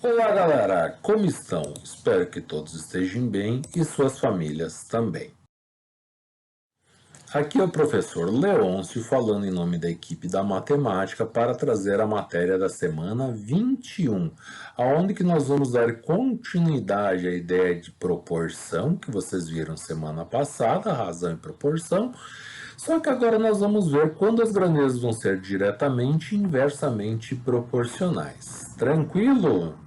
Olá galera, como estão? Espero que todos estejam bem e suas famílias também. Aqui é o professor Leôncio falando em nome da equipe da matemática para trazer a matéria da semana 21, aonde que nós vamos dar continuidade à ideia de proporção que vocês viram semana passada, razão e proporção. Só que agora nós vamos ver quando as grandezas vão ser diretamente e inversamente proporcionais. Tranquilo?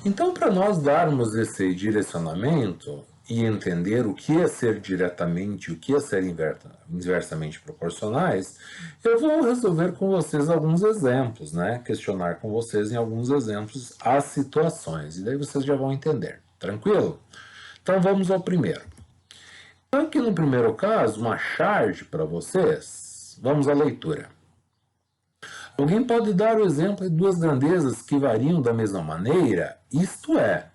Então, para nós darmos esse direcionamento e entender o que é ser diretamente e o que é ser inversamente proporcionais, eu vou resolver com vocês alguns exemplos, né? Questionar com vocês em alguns exemplos as situações, e daí vocês já vão entender. Tranquilo? Então vamos ao primeiro. Então, aqui no primeiro caso, uma charge para vocês. Vamos à leitura. Alguém pode dar o exemplo de duas grandezas que variam da mesma maneira? Isto é,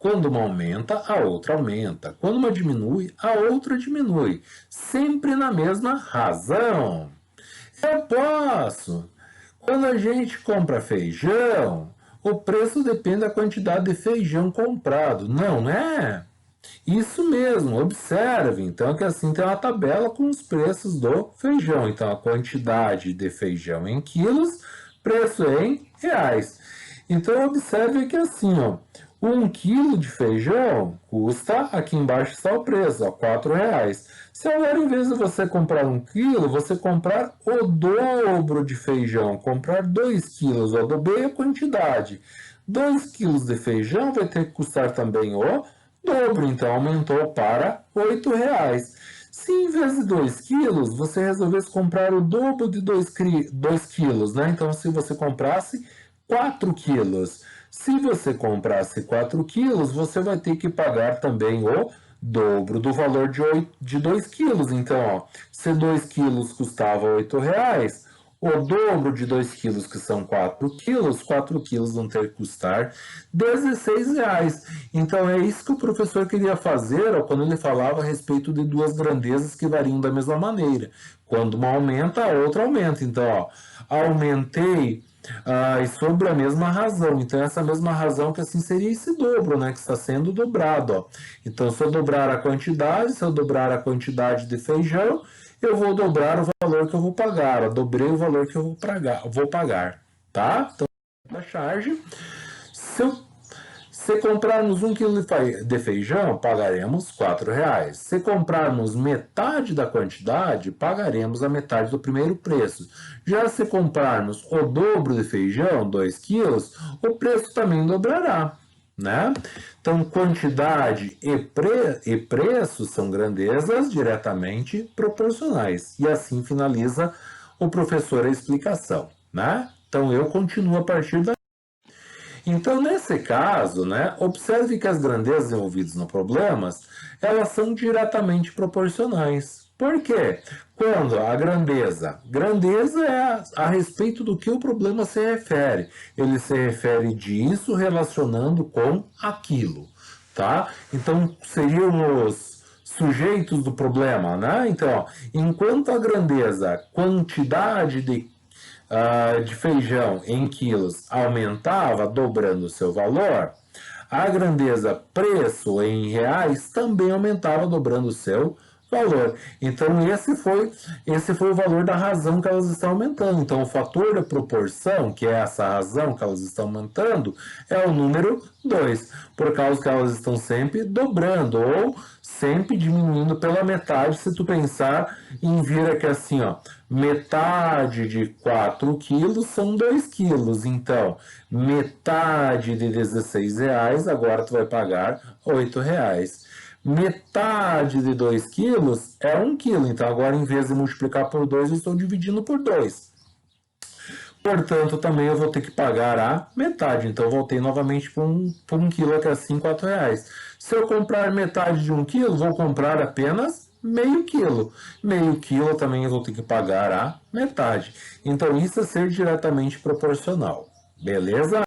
quando uma aumenta, a outra aumenta. Quando uma diminui, a outra diminui. Sempre na mesma razão. Eu posso. Quando a gente compra feijão, o preço depende da quantidade de feijão comprado, não é? Isso mesmo, observe, então, que assim tem uma tabela com os preços do feijão. Então, a quantidade de feijão em quilos, preço em reais. Então, observe que assim, ó, 1 quilo de feijão custa, aqui embaixo está o preço, ó, R$ 4. Se agora, em vez de você comprar 1 quilo, você comprar o dobro de feijão, comprar 2 quilos, ó, dobrei a quantidade. 2 quilos de feijão vai ter que custar também o dobro, então aumentou para R$ 8. Se em vez de 2 quilos, você resolvesse comprar o dobro de 2 quilos, né? Então, se você comprasse 4 quilos. Se você comprasse 4 quilos, você vai ter que pagar também o dobro do valor de 2 quilos. Então, ó, se 2 quilos custava R$ 8, o dobro de 2 quilos, que são 4 quilos vão ter que custar R$ 16. Então é isso que o professor queria fazer ó, quando ele falava a respeito de duas grandezas que variam da mesma maneira. Quando uma aumenta, a outra aumenta. Então, ó, aumentei e sobre a mesma razão. Então, essa mesma razão que assim seria esse dobro, né? Que está sendo dobrado. Ó. Então, se eu dobrar a quantidade, se eu dobrar a quantidade de feijão, eu vou dobrar o valor que eu vou pagar. Eu dobrei o valor que eu vou pagar, tá? Então, a charge. Se comprarmos 1 quilo de feijão, pagaremos R$ 4. Se comprarmos metade da quantidade, pagaremos a metade do primeiro preço. Já se comprarmos o dobro de feijão, 2 quilos, o preço também dobrará. Né? Então, quantidade e preço são grandezas diretamente proporcionais. E assim finaliza o professor a explicação. Né? Então, eu continuo a partir da. Então, nesse caso, né, observe que as grandezas envolvidas no problemas, elas são diretamente proporcionais. Por quê? Quando a grandeza é a respeito do que o problema se refere. Ele se refere disso relacionando com aquilo, tá? Então, seriam os sujeitos do problema, né? Então, ó, enquanto a grandeza, quantidade de feijão em quilos aumentava, dobrando o seu valor, a grandeza preço em reais também aumentava, dobrando o seu valor. Então, esse foi o valor da razão que elas estão aumentando. Então, o fator da proporção, que é essa razão que elas estão aumentando, é o número 2, por causa que elas estão sempre dobrando, ou sempre diminuindo pela metade, se tu pensar em vir aqui assim, ó, metade de 4 quilos são 2 quilos, então metade de R$ 16, agora tu vai pagar R$ 8. Metade de 2 quilos é 1 quilo, então agora em vez de multiplicar por 2, eu estou dividindo por 2. Portanto, também eu vou ter que pagar a metade. Então, eu voltei novamente por um quilo, que é assim, R$ 4. Se eu comprar metade de 1 quilo, vou comprar apenas meio quilo. Meio quilo também eu vou ter que pagar a metade. Então, isso é ser diretamente proporcional. Beleza?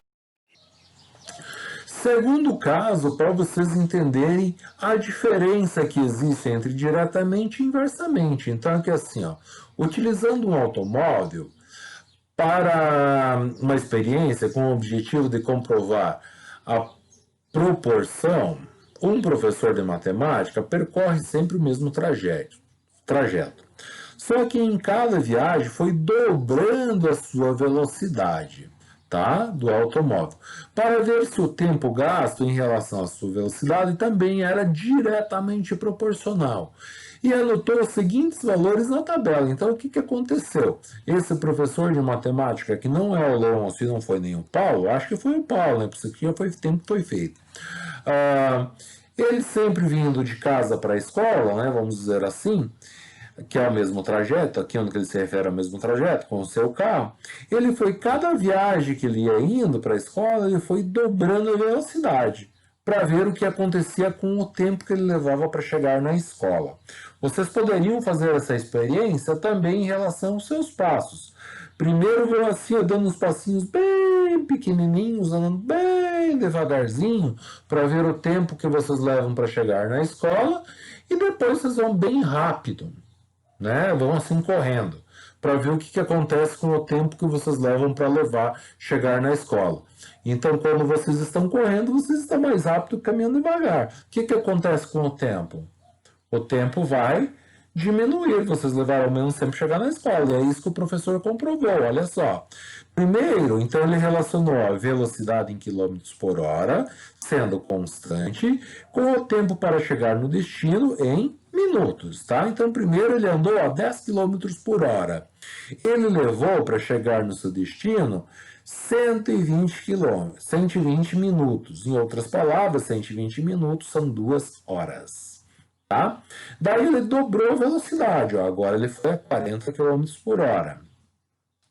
Segundo caso, para vocês entenderem a diferença que existe entre diretamente e inversamente. Então, aqui assim, ó, utilizando um automóvel, Para uma experiência com o objetivo de comprovar a proporção, um professor de matemática percorre sempre o mesmo trajeto. Só que em cada viagem foi dobrando a sua velocidade, tá? Do automóvel, para ver se o tempo gasto em relação à sua velocidade também era diretamente proporcional. E anotou os seguintes valores na tabela. Então, o que, que aconteceu? Esse professor de matemática, que não é o Leôncio e não foi nem o Paulo, acho que foi o Paulo, né? Por isso que já foi tempo que foi feito. Ah, ele sempre vindo de casa para a escola, né? Vamos dizer assim, que é o mesmo trajeto, aqui onde ele se refere ao mesmo trajeto, com o seu carro, ele foi, cada viagem que ele ia indo para a escola, ele foi dobrando a velocidade, para ver o que acontecia com o tempo que ele levava para chegar na escola. Vocês poderiam fazer essa experiência também em relação aos seus passos. Primeiro vão assim, dando uns passinhos bem pequenininhos, andando bem devagarzinho, para ver o tempo que vocês levam para chegar na escola, e depois vocês vão bem rápido, né? Vão assim correndo, para ver o que acontece com o tempo que vocês levam para chegar na escola. Então, quando vocês estão correndo, vocês estão mais rápido caminhando devagar. O que acontece com o tempo? O tempo vai diminuir, vocês levaram ao menos tempo chegar na escola. E é isso que o professor comprovou, olha só. Primeiro, então ele relacionou a velocidade em quilômetros por hora, sendo constante, com o tempo para chegar no destino em minutos, tá? Então, primeiro ele andou a 10 quilômetros por hora. Ele levou para chegar no seu destino 120 quilômetros, 120 minutos. Em outras palavras, 120 minutos são 2 horas. Tá? Daí ele dobrou a velocidade, ó. Agora ele foi a 40 quilômetros por hora,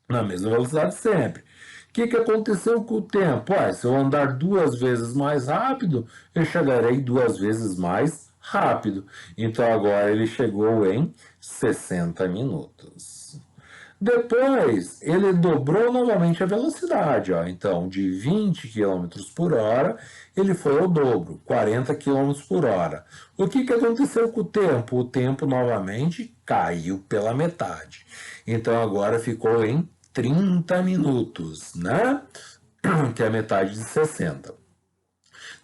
na mesma velocidade sempre. O que aconteceu com o tempo? Se eu andar 2 vezes mais rápido, eu chegarei 2 vezes mais rápido. Então agora ele chegou em 60 minutos. Depois, ele dobrou novamente a velocidade. Ó. Então, de 20 quilômetros por hora, ele foi ao dobro, 40 quilômetros por hora. O que aconteceu com o tempo? O tempo novamente caiu pela metade. Então, agora ficou em 30 minutos, né? Que é a metade de 60.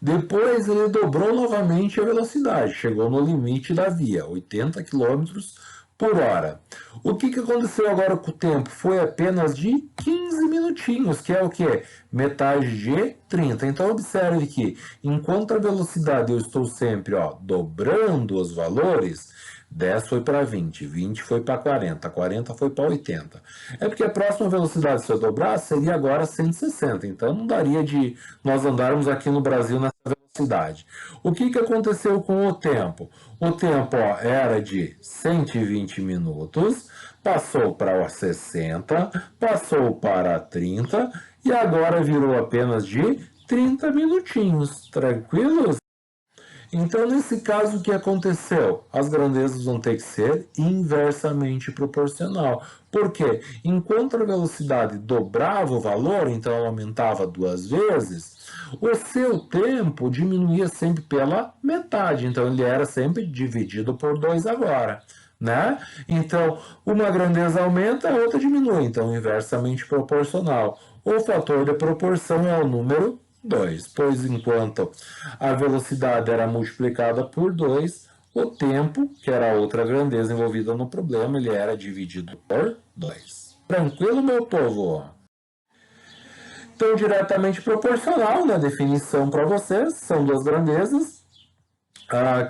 Depois, ele dobrou novamente a velocidade, chegou no limite da via, 80 quilômetros por hora. O que aconteceu agora com o tempo? Foi apenas de 15 minutinhos, que é o que? Metade de 30. Então observe que enquanto a velocidade eu estou sempre dobrando os valores, 10 foi para 20, 20 foi para 40, 40 foi para 80. É porque a próxima velocidade, se eu dobrar, seria agora 160. Então não daria de nós andarmos aqui no Brasil nessa velocidade. O que aconteceu com o tempo? O tempo era de 120 minutos, passou para 60, passou para 30 e agora virou apenas de 30 minutinhos. Tranquilos? Então, nesse caso, o que aconteceu? As grandezas vão ter que ser inversamente proporcional. Por quê? Enquanto a velocidade dobrava o valor, então ela aumentava 2 vezes, o seu tempo diminuía sempre pela metade. Então, ele era sempre dividido por 2 agora. Né? Então, uma grandeza aumenta, a outra diminui. Então, inversamente proporcional. O fator de proporção é o número 2, pois enquanto a velocidade era multiplicada por 2, o tempo, que era a outra grandeza envolvida no problema, ele era dividido por 2. Tranquilo, meu povo? Então, diretamente proporcional, na definição para vocês, são duas grandezas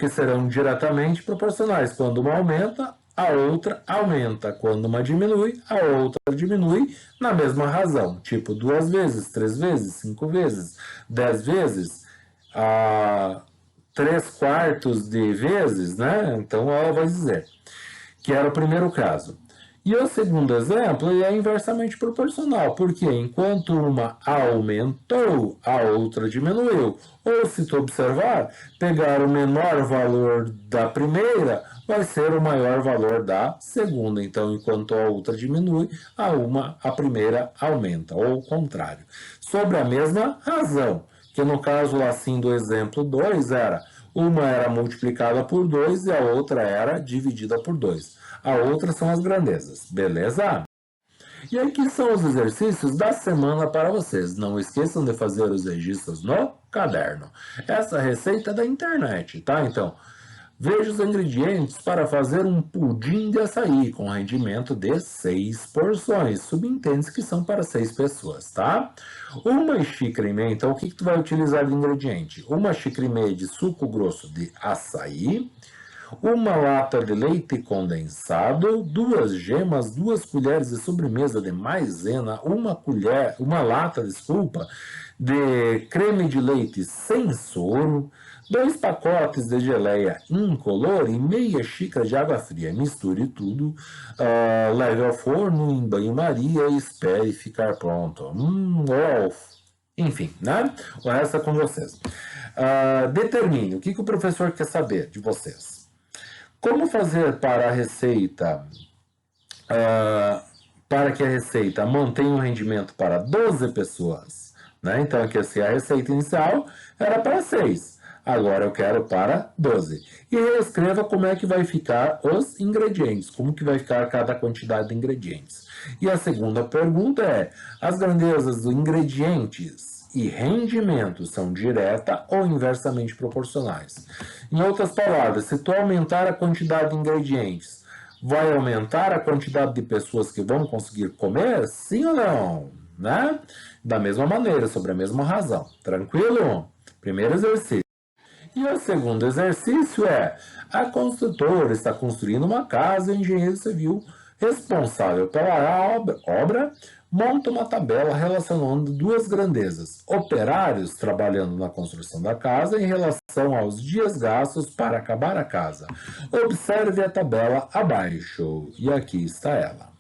que serão diretamente proporcionais. Quando uma aumenta, a outra aumenta. Quando uma diminui, a outra diminui na mesma razão. Tipo, 2 vezes, 3 vezes, 5 vezes, 10 vezes, 3 quartos de vezes, né? Então ela vai dizer que era o primeiro caso. E o segundo exemplo é inversamente proporcional, porque enquanto uma aumentou, a outra diminuiu. Ou, se tu observar, pegar o menor valor da primeira vai ser o maior valor da segunda. Então, enquanto a outra diminui, a primeira aumenta, ou o contrário. Sobre a mesma razão, que no caso assim do exemplo 2 uma era multiplicada por 2 e a outra era dividida por 2. A outra são as grandezas, beleza? E aqui são os exercícios da semana para vocês. Não esqueçam de fazer os registros no caderno. Essa receita é da internet, tá? Então, veja os ingredientes para fazer um pudim de açaí com rendimento de 6 porções. Subentende-se que são para 6 pessoas, tá? Uma xícara e meia, então o que tu vai utilizar de ingrediente? Uma xícara e meia de suco grosso de açaí, uma lata de leite condensado, 2 gemas, 2 colheres de sobremesa de maisena, uma lata, desculpa, de creme de leite sem soro, 2 pacotes de geleia incolor e meia xícara de água fria. Misture tudo, leve ao forno em banho-maria e espere ficar pronto. Enfim, né? O resto é com vocês. Determine o que o professor quer saber de vocês. Como fazer para a receita, para que a receita mantenha um rendimento para 12 pessoas? Né? Então, aqui assim, a receita inicial era para 6. Agora eu quero para 12. E reescreva como é que vai ficar os ingredientes, como que vai ficar cada quantidade de ingredientes. E a segunda pergunta é, as grandezas dos ingredientes e rendimento são direta ou inversamente proporcionais. Em outras palavras, se tu aumentar a quantidade de ingredientes, vai aumentar a quantidade de pessoas que vão conseguir comer? Sim ou não? Né? Da mesma maneira, sobre a mesma razão. Tranquilo? Primeiro exercício. E o segundo exercício é: a construtora está construindo uma casa e o engenheiro civil responsável pela obra monta uma tabela relacionando 2 grandezas: operários trabalhando na construção da casa em relação aos dias gastos para acabar a casa. Observe a tabela abaixo, e aqui está ela.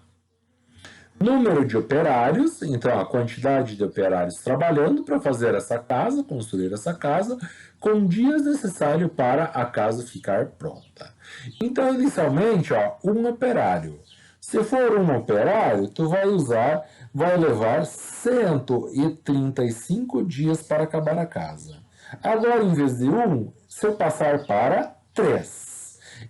Número de operários, então a quantidade de operários trabalhando para fazer essa casa, construir essa casa, com dias necessários para a casa ficar pronta. Então, inicialmente, um operário. Se for um operário, tu vai levar 135 dias para acabar a casa. Agora, em vez de 1, se eu passar para 3.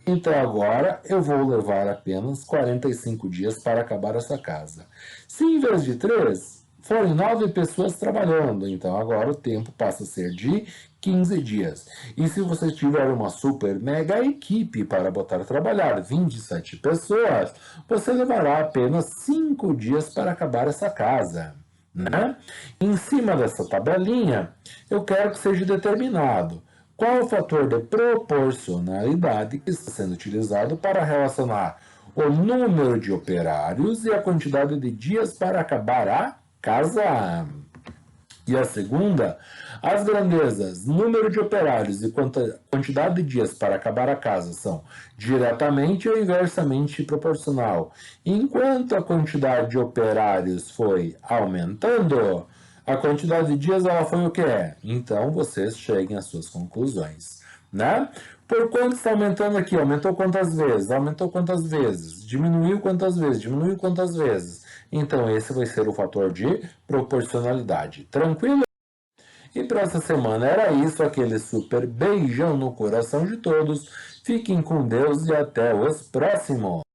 Então agora eu vou levar apenas 45 dias para acabar essa casa. Se em vez de 3, forem 9 pessoas trabalhando, então agora o tempo passa a ser de 15 dias. E se você tiver uma super mega equipe para botar a trabalhar 27 pessoas, você levará apenas 5 dias para acabar essa casa. Né? Em cima dessa tabelinha, eu quero que seja determinado qual o fator de proporcionalidade que está sendo utilizado para relacionar o número de operários e a quantidade de dias para acabar a casa. E a segunda, as grandezas, número de operários e quantidade de dias para acabar a casa são diretamente ou inversamente proporcional. Enquanto a quantidade de operários foi aumentando, a quantidade de dias ela foi o que é. Então, vocês cheguem às suas conclusões, né? Por quanto está aumentando aqui? Aumentou quantas vezes? Aumentou quantas vezes? Diminuiu quantas vezes? Diminuiu quantas vezes? Então, esse vai ser o fator de proporcionalidade. Tranquilo? E para essa semana era isso, aquele super beijão no coração de todos. Fiquem com Deus e até os próximos!